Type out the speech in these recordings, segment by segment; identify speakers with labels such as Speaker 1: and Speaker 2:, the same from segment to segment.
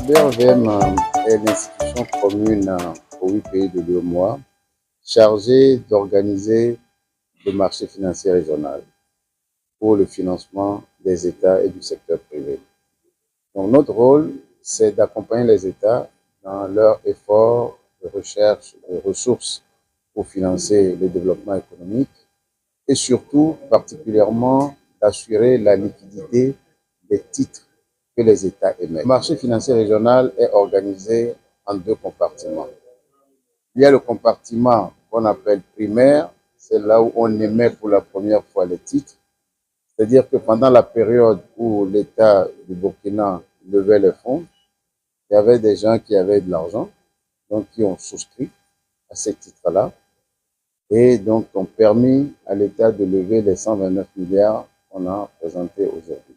Speaker 1: BRVM est l'institution commune aux 8 pays de l'UEMOA chargée d'organiser le marché financier régional pour le financement des États et du secteur privé. Donc notre rôle, c'est d'accompagner les États dans leur effort de recherche de ressources pour financer le développement économique et surtout, particulièrement, d'assurer la liquidité des titres que les États émettent. Le marché financier régional est organisé en deux compartiments. Il y a le compartiment qu'on appelle primaire, c'est là où on émet pour la première fois les titres. C'est-à-dire que pendant la période où l'État du Burkina levait les fonds, il y avait des gens qui avaient de l'argent, donc qui ont souscrit à ces titres-là, et donc ont permis à l'État de lever les 129 milliards qu'on a présentés aujourd'hui.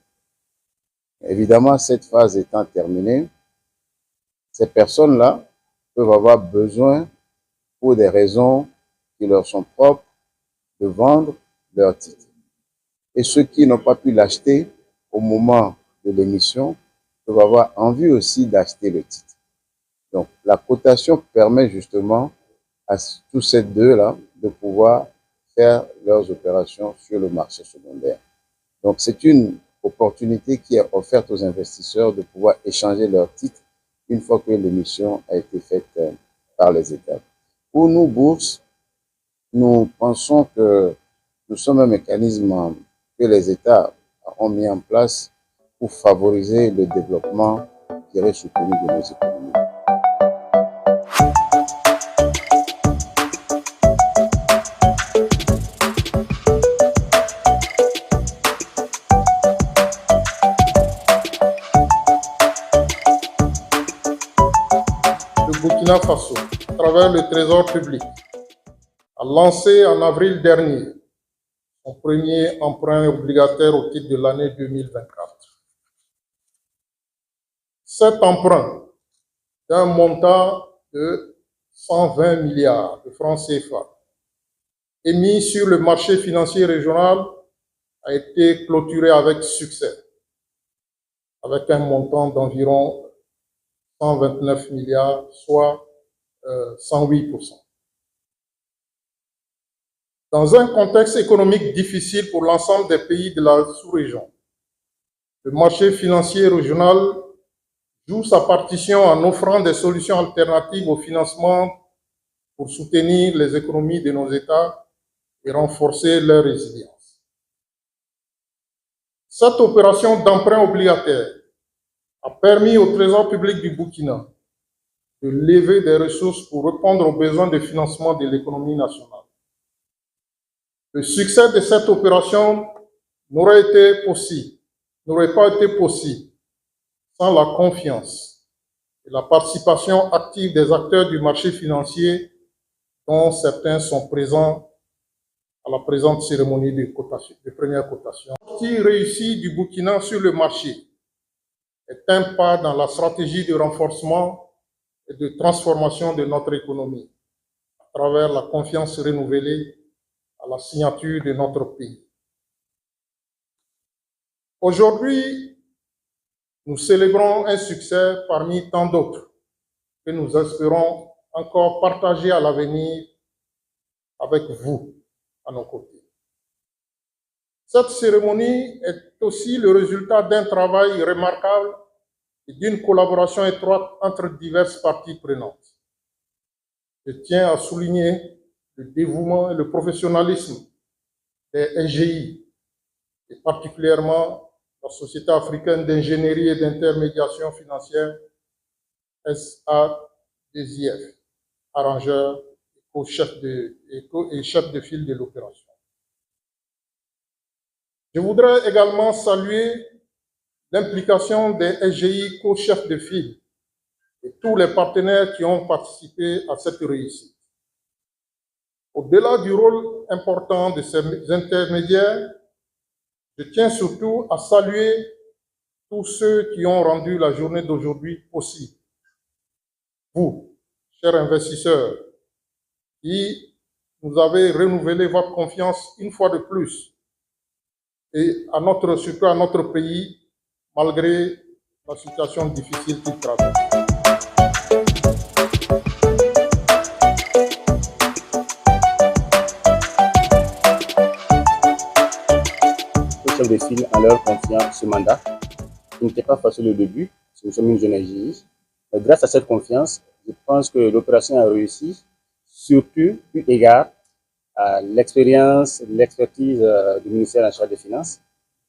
Speaker 1: Évidemment, cette phase étant terminée, ces personnes-là peuvent avoir besoin, pour des raisons qui leur sont propres, de vendre leurs titres. Et ceux qui n'ont pas pu l'acheter au moment de l'émission peuvent avoir envie aussi d'acheter le titre. Donc, la cotation permet justement à tous ces deux-là de pouvoir faire leurs opérations sur le marché secondaire. Donc, c'est une opportunité qui est offerte aux investisseurs de pouvoir échanger leurs titres une fois que l'émission a été faite par les États. Pour nous, Bourse, nous pensons que nous sommes un mécanisme que les États ont mis en place pour favoriser le développement qui est soutenu de nos économies.
Speaker 2: Le Burkina Faso, à travers le Trésor public, a lancé en avril dernier son premier emprunt obligataire au titre de l'année 2024. Cet emprunt, d'un montant de 120 milliards de francs CFA, émis sur le marché financier régional, a été clôturé avec succès, avec un montant d'environ 129 milliards, soit 108%. Dans un contexte économique difficile pour l'ensemble des pays de la sous-région, le marché financier régional joue sa partition en offrant des solutions alternatives au financement pour soutenir les économies de nos États et renforcer leur résilience. Cette opération d'emprunt obligataire a permis au Trésor public du Burkina de lever des ressources pour répondre aux besoins de financement de l'économie nationale. Le succès de cette opération n'aurait pas été possible sans la confiance et la participation active des acteurs du marché financier, dont certains sont présents à la présente cérémonie de première cotation. La sortie réussie du Burkina sur le marché est un pas dans la stratégie de renforcement et de transformation de notre économie à travers la confiance renouvelée à la signature de notre pays. Aujourd'hui, nous célébrons un succès parmi tant d'autres que nous espérons encore partager à l'avenir avec vous à nos côtés. Cette cérémonie est aussi le résultat d'un travail remarquable et d'une collaboration étroite entre diverses parties prenantes. Je tiens à souligner le dévouement et le professionnalisme des SGI, et particulièrement la Société africaine d'ingénierie et d'intermédiation financière, SADIF, arrangeur et chef de file de l'opération. Je voudrais également saluer l'implication des SGI co-chefs de file et tous les partenaires qui ont participé à cette réussite. Au-delà du rôle important de ces intermédiaires, je tiens surtout à saluer tous ceux qui ont rendu la journée d'aujourd'hui possible. Vous, chers investisseurs, qui nous avez renouvelé votre confiance une fois de plus, et surtout à notre pays, malgré la situation difficile qu'ils traversent.
Speaker 3: Les chefs de file en leur confiant ce mandat, qui n'était pas facile au début, parce que nous sommes une jeune AGI. Grâce à cette confiance, je pense que l'opération a réussi, surtout eu égard à l'expérience, l'expertise du ministère en charge des Finances,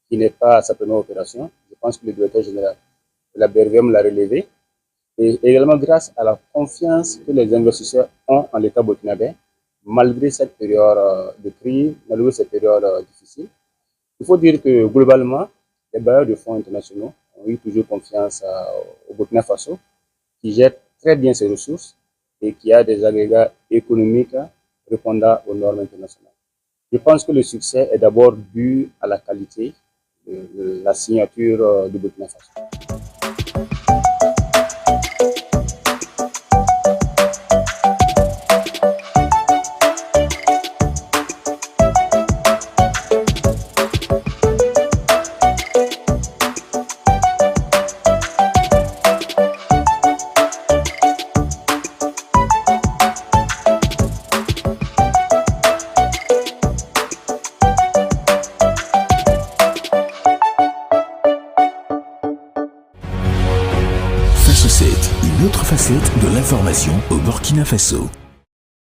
Speaker 3: qui n'est pas à sa première opération. Je pense que le directeur général de la BRVM l'a relevé. Et également grâce à la confiance que les investisseurs ont en l'État burkinabé, malgré cette période de crise, malgré cette période difficile. Il faut dire que globalement, les bailleurs de fonds internationaux ont eu toujours confiance au Burkina Faso, qui gère très bien ses ressources et qui a des agrégats économiques répondant aux normes internationales. Je pense que le succès est d'abord dû à la qualité de la signature du Burkina Faso.
Speaker 4: Une autre facette de l'information au Burkina Faso.